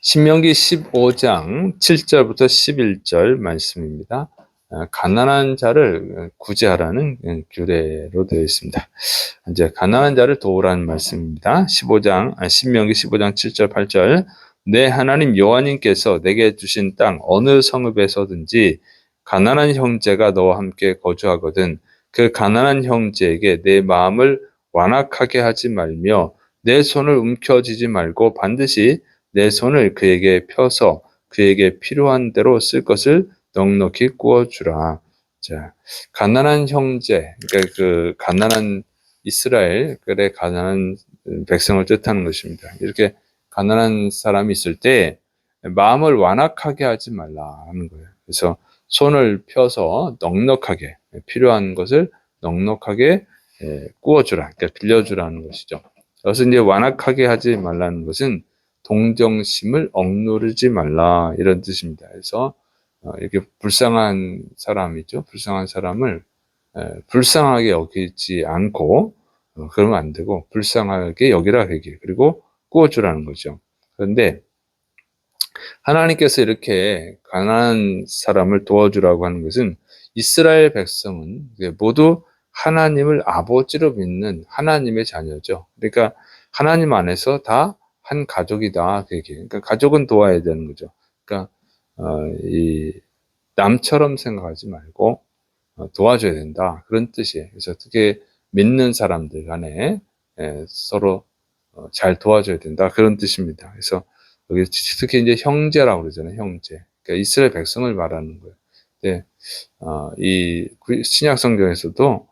신명기 15장 7절부터 11절 말씀입니다. 가난한 자를 구제하라는 규례로 되어 있습니다. 이제 가난한 자를 도우라는 말씀입니다. 신명기 15장 7절 8절. 내 하나님 여호와님께서 내게 주신 땅 어느 성읍에서든지 가난한 형제가 너와 함께 거주하거든 그 가난한 형제에게 내 마음을 완악하게 하지 말며 내 손을 움켜쥐지 말고 반드시 내 손을 그에게 펴서 그에게 필요한 대로 쓸 것을 넉넉히 구워주라. 자, 가난한 형제, 그러니까 그 가난한 이스라엘의 가난한 백성을 뜻하는 것입니다. 이렇게 가난한 사람이 있을 때 마음을 완악하게 하지 말라 하는 거예요. 그래서 손을 펴서 넉넉하게 필요한 것을 넉넉하게 구워주라, 그러니까 빌려주라는 것이죠. 그래서 이제 완악하게 하지 말라는 것은 동정심을 억누르지 말라 이런 뜻입니다. 그래서 이렇게 불쌍한 사람이죠. 불쌍한 사람을 불쌍하게 여기지 않고 그러면 안 되고 불쌍하게 여기라 그게 그리고 구워주라는 거죠. 그런데 하나님께서 이렇게 가난한 사람을 도와주라고 하는 것은 이스라엘 백성은 모두 하나님을 아버지로 믿는 하나님의 자녀죠. 그러니까 하나님 안에서 다 한 가족이다. 그러니까 가족은 도와야 되는 거죠. 그러니까 이 남처럼 생각하지 말고 도와줘야 된다. 그런 뜻이에요. 그래서 특히 믿는 사람들 간에 서로 잘 도와줘야 된다. 그런 뜻입니다. 그래서 여기 특히 이제 형제라고 그러잖아요. 형제. 그러니까 이스라엘 백성을 말하는 거예요. 근데 이 신약 성경에서도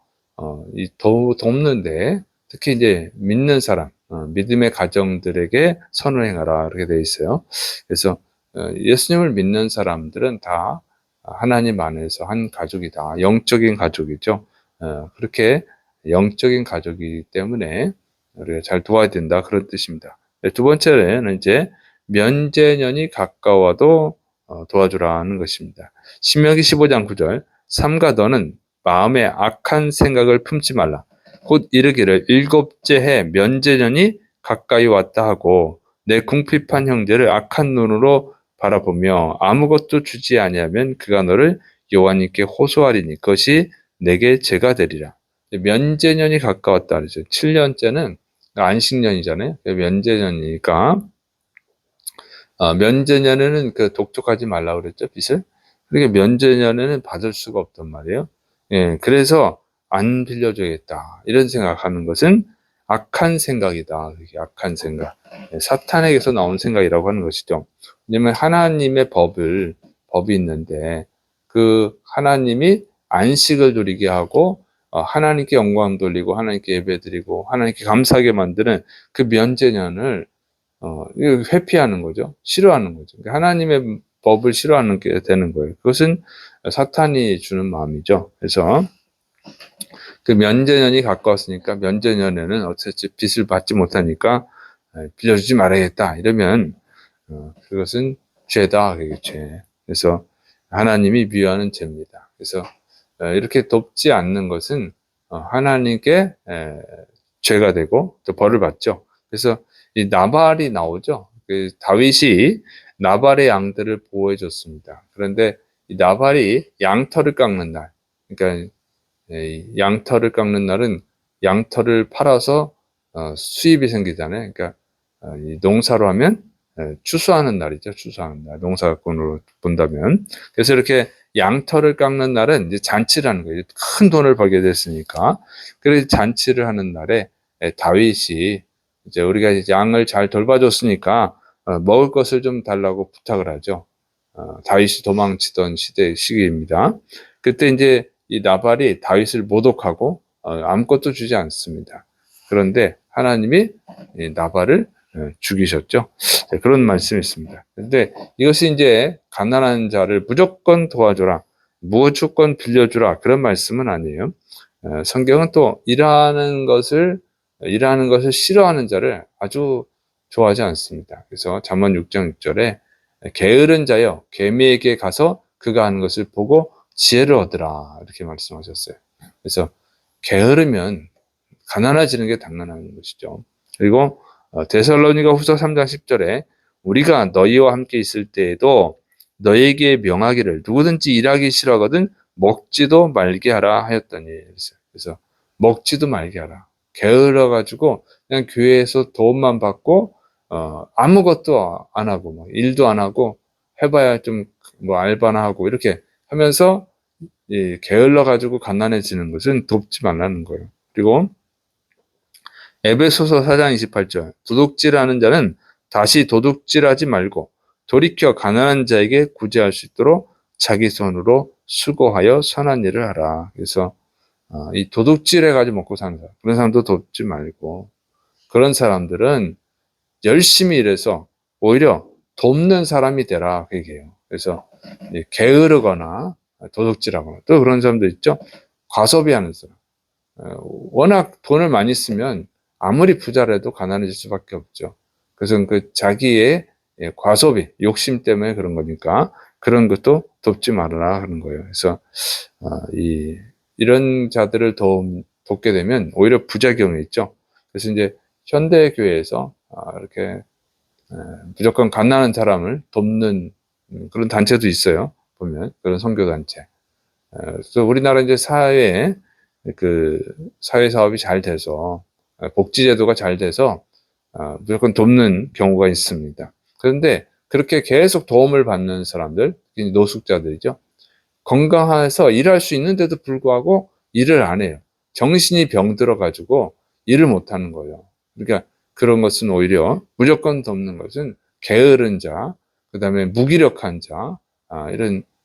이 돕는데 특히 이제 믿는 사람, 믿음의 가정들에게 선을 행하라 이렇게 되어 있어요. 그래서 예수님을 믿는 사람들은 다 하나님 안에서 한 가족이다. 영적인 가족이죠. 그렇게 영적인 가족이기 때문에 우리가 잘 도와야 된다. 그런 뜻입니다. 두 번째는 이제 면제년이 가까워도 도와주라는 것입니다. 신명기 15장 9절. 삼가 너는 마음에 악한 생각을 품지 말라. 곧 이르기를 일곱째 해 면제년이 가까이 왔다 하고 내 궁핍한 형제를 악한 눈으로 바라보며 아무것도 주지 아니하면 그가 너를 여호와님께 호소하리니 그것이 내게 죄가 되리라. 면제년이 가까웠다 그러죠. 7년째는 안식년이잖아요. 면제년이니까 면제년에는 그 독촉하지 말라고 그랬죠, 빚을. 그러니까 면제년에는 받을 수가 없단 말이에요. 예, 그래서 안 빌려줘야겠다. 이런 생각하는 것은 악한 생각이다. 악한 생각. 사탄에게서 나온 생각이라고 하는 것이죠. 왜냐면 하나님의 법이 있는데 그 하나님이 안식을 누리게 하고 하나님께 영광 돌리고 하나님께 예배드리고 하나님께 감사하게 만드는 그 면제년을 회피하는 거죠. 싫어하는 거죠. 그러니까 하나님의 법을 싫어하는 게 되는 거예요. 그것은 사탄이 주는 마음이죠. 그래서 그 면제년이 가까웠으니까 면제년에는 어차피 빚을 받지 못하니까 빌려주지 말아야겠다. 이러면 그것은 죄다. 그게 죄. 그래서 하나님이 미워하는 죄입니다. 그래서 이렇게 돕지 않는 것은 하나님께 죄가 되고 또 벌을 받죠. 그래서 이 나발이 나오죠. 그 다윗이 나발의 양들을 보호해 줬습니다. 그런데 이 나발이 양털을 깎는 날, 그러니까 양털을 깎는 날은 양털을 팔아서 수입이 생기잖아요. 그러니까 이 농사로 하면 추수하는 날이죠. 추수하는 날. 농사꾼으로 본다면. 그래서 이렇게 양털을 깎는 날은 이제 잔치를 하는 거예요. 큰 돈을 벌게 됐으니까. 그래서 잔치를 하는 날에 다윗이 이제 우리가 이제 양을 잘 돌봐줬으니까 먹을 것을 좀 달라고 부탁을 하죠. 다윗이 도망치던 시기입니다. 그때 이제 이 나발이 다윗을 모독하고 아무것도 주지 않습니다. 그런데 하나님이 이 나발을 죽이셨죠. 그런 말씀이 있습니다. 그런데 이것이 이제 가난한 자를 무조건 도와줘라, 무조건 빌려주라 그런 말씀은 아니에요. 성경은 또 일하는 것을 싫어하는 자를 아주 좋아하지 않습니다. 그래서 잠언 6장 6절에 게으른 자여 개미에게 가서 그가 하는 것을 보고 지혜를 얻으라 이렇게 말씀하셨어요. 그래서 게으르면 가난해지는 게 당연한 것이죠. 그리고 데살로니가 후서 3장 10절에 우리가 너희와 함께 있을 때에도 너에게 명하기를 누구든지 일하기 싫어하거든 먹지도 말게 하라 하였더니. 그래서 먹지도 말게 하라. 게을러 가지고 그냥 교회에서 도움만 받고 아무것도 안 하고 뭐 일도 안 하고 해봐야 좀 뭐 알바나 하고 이렇게 하면서 게을러 가지고 가난해지는 것은 돕지 말라는 거예요. 그리고 에베소서 4장 28절 도둑질하는 자는 다시 도둑질하지 말고 돌이켜 가난한 자에게 구제할 수 있도록 자기 손으로 수고하여 선한 일을 하라. 그래서 이 도둑질해 가지고 먹고 사는 사람, 그런 사람도 돕지 말고 그런 사람들은 열심히 일해서 오히려 돕는 사람이 되라 그 얘기예요. 그래서 게으르거나 도둑질하거나 또 그런 사람도 있죠. 과소비하는 사람. 워낙 돈을 많이 쓰면 아무리 부자라도 가난해질 수밖에 없죠. 그래서 그 자기의 과소비, 욕심 때문에 그런 거니까 그런 것도 돕지 말아라 하는 거예요. 그래서 이런 자들을 돕게 되면 오히려 부작용이 있죠. 그래서 이제 현대교회에서 이렇게 무조건 가난한 사람을 돕는 그런 단체도 있어요. 보면 그런 선교단체. 그래서 우리나라 이제 사회 사업이 잘 돼서 복지제도가 잘 돼서 무조건 돕는 경우가 있습니다. 그런데 그렇게 계속 도움을 받는 사람들, 노숙자들이죠. 건강해서 일할 수 있는데도 불구하고 일을 안 해요. 정신이 병들어 가지고 일을 못 하는 거예요. 그러니까 그런 것은 오히려 무조건 돕는 것은 게으른 자, 그다음에 무기력한 자,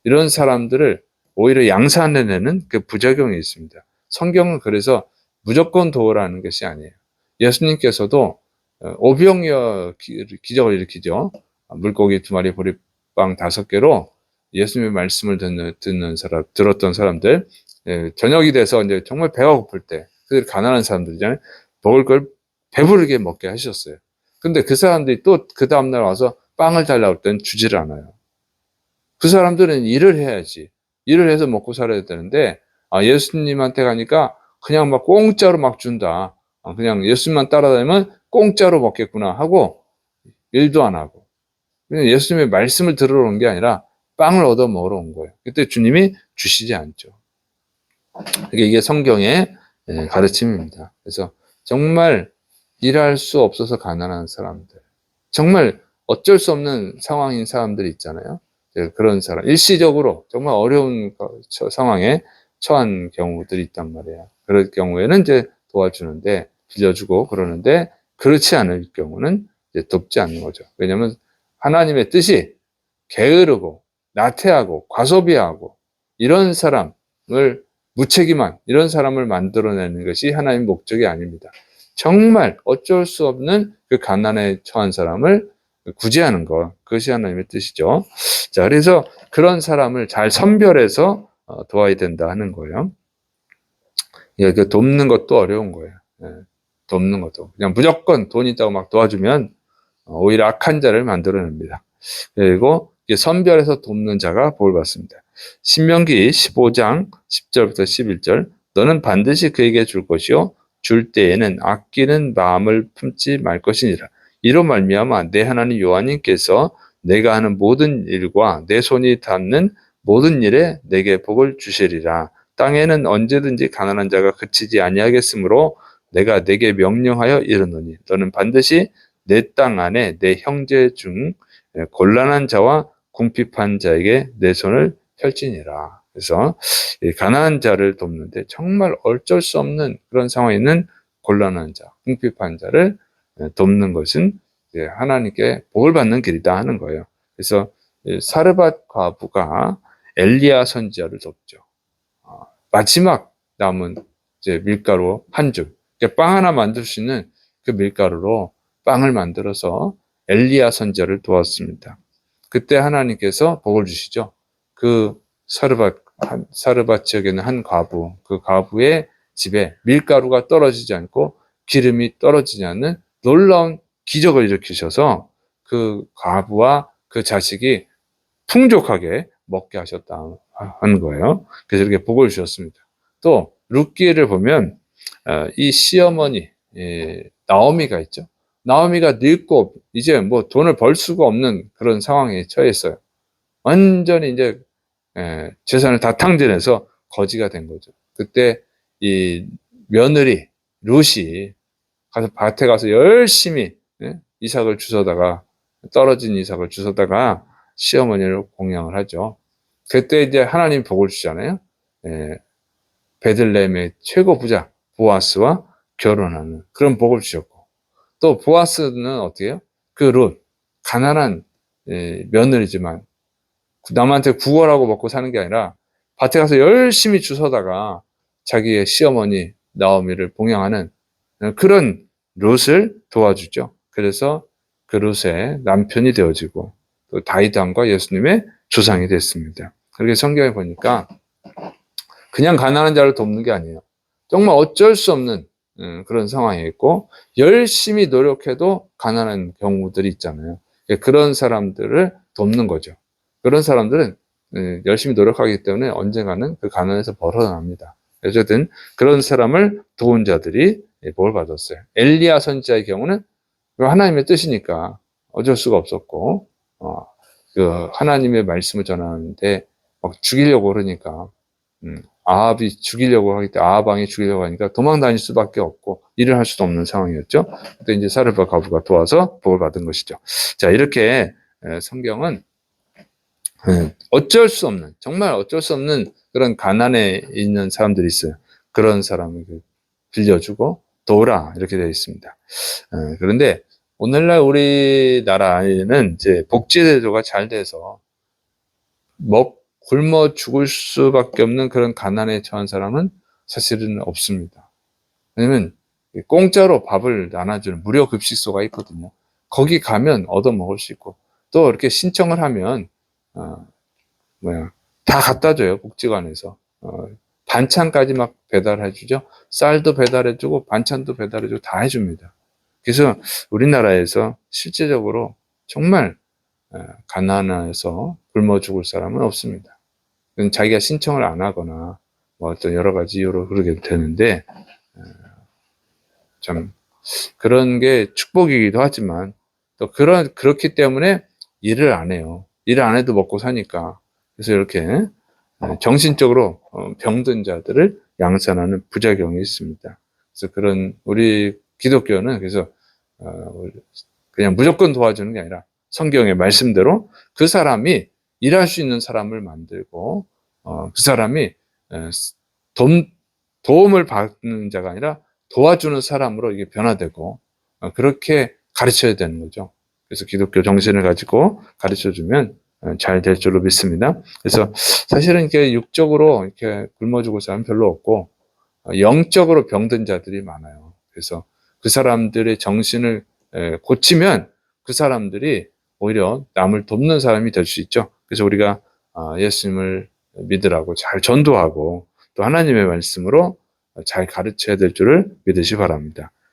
이런 사람들을 오히려 양산해내는 그 부작용이 있습니다. 성경은 그래서 무조건 도우라는 것이 아니에요. 예수님께서도 오병이어 기적을 일으키죠. 물고기 2마리 보리빵 5개로 예수님의 말씀을 들었던 사람들, 저녁이 돼서 이제 정말 배가 고플 때, 그들 가난한 사람들이잖아요. 먹을 걸 배부르게 먹게 하셨어요. 근데 그 사람들이 또 그 다음날 와서 빵을 달라고 할 때는 주지를 않아요. 그 사람들은 일을 해야지. 일을 해서 먹고 살아야 되는데, 예수님한테 가니까 그냥 막 공짜로 막 준다. 그냥 예수님만 따라다니면 공짜로 먹겠구나 하고, 일도 안 하고. 예수님의 말씀을 들으러 온 게 아니라 빵을 얻어 먹으러 온 거예요. 그때 주님이 주시지 않죠. 이게 성경의 가르침입니다. 그래서 정말 일할 수 없어서 가난한 사람들, 정말 어쩔 수 없는 상황인 사람들이 있잖아요. 그런 사람, 일시적으로 정말 어려운 상황에 처한 경우들이 있단 말이에요. 그럴 경우에는 이제 도와주는데, 빌려주고 그러는데, 그렇지 않을 경우는 이제 돕지 않는 거죠. 왜냐하면 하나님의 뜻이 게으르고 나태하고 과소비하고 이런 사람을 무책임한 이런 사람을 만들어내는 것이 하나님의 목적이 아닙니다. 정말 어쩔 수 없는 그 가난에 처한 사람을 구제하는 것, 그것이 하나님의 뜻이죠. 자, 그래서 그런 사람을 잘 선별해서 도와야 된다 하는 거예요. 그 돕는 것도 어려운 거예요. 돕는 것도 그냥 무조건 돈 있다고 막 도와주면 오히려 악한 자를 만들어냅니다. 그리고 선별해서 돕는 자가 복을 받습니다. 신명기 15장 10절부터 11절 너는 반드시 그에게 줄 것이요 줄 때에는 아끼는 마음을 품지 말 것이니라. 이로 말미암아 내 하나님 여호와님께서 내가 하는 모든 일과 내 손이 닿는 모든 일에 내게 복을 주시리라. 땅에는 언제든지 가난한 자가 그치지 아니하겠으므로 내가 내게 명령하여 이르노니 너는 반드시 내 땅 안에 내 형제 중 곤란한 자와 궁핍한 자에게 내 손을 펼치니라. 그래서 가난한 자를 돕는데 정말 어쩔 수 없는 그런 상황에 있는 곤란한 자, 궁핍한 자를 돕는 것은 하나님께 복을 받는 길이다 하는 거예요. 그래서 사르밧 과부가 엘리야 선지자를 돕죠. 마지막 남은 이제 밀가루 한 줄, 빵 하나 만들 수 있는 그 밀가루로 빵을 만들어서 엘리야 선지자를 도왔습니다. 그때 하나님께서 복을 주시죠. 그 사르밧 지역에 있는 한 과부, 그 과부의 집에 밀가루가 떨어지지 않고 기름이 떨어지지 않는 놀라운 기적을 일으키셔서 그 과부와 그 자식이 풍족하게 먹게 하셨다 하는 거예요. 그래서 이렇게 복을 주셨습니다. 또 룻기를 보면 이 시어머니 나오미가 있죠. 나오미가 늙고 이제 뭐 돈을 벌 수가 없는 그런 상황에 처했어요. 완전히 이제 재산을 다 탕진해서 거지가 된 거죠. 그때 이 며느리 룻이 가서 밭에 가서 열심히 이삭을 주워다가 떨어진 이삭을 주워다가 시어머니를 공양을 하죠. 그때 이제 하나님 복을 주잖아요. 베들레헴의 최고 부자 보아스와 결혼하는 그런 복을 주셨고, 또 보아스는 어떻게 해요? 그 룻, 가난한 며느리지만 남한테 구걸하고 먹고 사는 게 아니라 밭에 가서 열심히 주워다가 자기의 시어머니 나오미를 봉양하는 그런 룻을 도와주죠. 그래서 그 룻의 남편이 되어지고 또 다윗 왕과 예수님의 조상이 됐습니다. 그렇게 성경에 보니까 그냥 가난한 자를 돕는 게 아니에요. 정말 어쩔 수 없는 그런 상황이 있고 열심히 노력해도 가난한 경우들이 있잖아요. 그런 사람들을 돕는 거죠. 그런 사람들은 열심히 노력하기 때문에 언젠가는 그 가난에서 벗어납니다. 어쨌든 그런 사람을 도운 자들이 복을 받았어요. 엘리야 선지자의 경우는 하나님의 뜻이니까 어쩔 수가 없었고, 그 하나님의 말씀을 전하는데 막 죽이려고 그러니까 아합이 죽이려고 하기 때문에 아합 왕이 죽이려고 하니까 도망 다닐 수밖에 없고 일을 할 수도 없는 상황이었죠. 그때 이제 사르밧 과부가 도와서 복을 받은 것이죠. 자, 이렇게 성경은 어쩔 수 없는, 정말 어쩔 수 없는 그런 가난에 있는 사람들이 있어요. 그런 사람을 빌려주고 도우라 이렇게 되어 있습니다. 그런데 오늘날 우리나라에는 이제 복지제도가 잘 돼서 굶어 죽을 수밖에 없는 그런 가난에 처한 사람은 사실은 없습니다. 왜냐면 공짜로 밥을 나눠주는 무료 급식소가 있거든요. 거기 가면 얻어먹을 수 있고 또 이렇게 신청을 하면 다 갖다 줘요. 복지관에서. 반찬까지 막 배달해 주죠. 쌀도 배달해 주고 반찬도 배달해 주고 다 해줍니다. 그래서 우리나라에서 실제적으로 정말 가난해서 굶어 죽을 사람은 없습니다. 자기가 신청을 안 하거나 뭐 어떤 여러 가지 이유로 그러게 되는데 참 그런 게 축복이기도 하지만 또 그렇기 때문에 일을 안 해요. 일을 안 해도 먹고 사니까. 그래서 이렇게 정신적으로 병든 자들을 양산하는 부작용이 있습니다. 그래서 그런 우리 기독교는 그래서 그냥 무조건 도와주는 게 아니라 성경의 말씀대로 그 사람이 일할 수 있는 사람을 만들고 그 사람이 도움을 받는 자가 아니라 도와주는 사람으로 이게 변화되고 그렇게 가르쳐야 되는 거죠. 그래서 기독교 정신을 가지고 가르쳐주면 잘 될 줄로 믿습니다. 그래서 사실은 이렇게 육적으로 이렇게 굶어 죽을 사람은 별로 없고 영적으로 병든 자들이 많아요. 그래서 그 사람들의 정신을 고치면 그 사람들이 오히려 남을 돕는 사람이 될 수 있죠. 그래서 우리가 예수님을 믿으라고 잘 전도하고 또 하나님의 말씀으로 잘 가르쳐야 될 줄을 믿으시 바랍니다.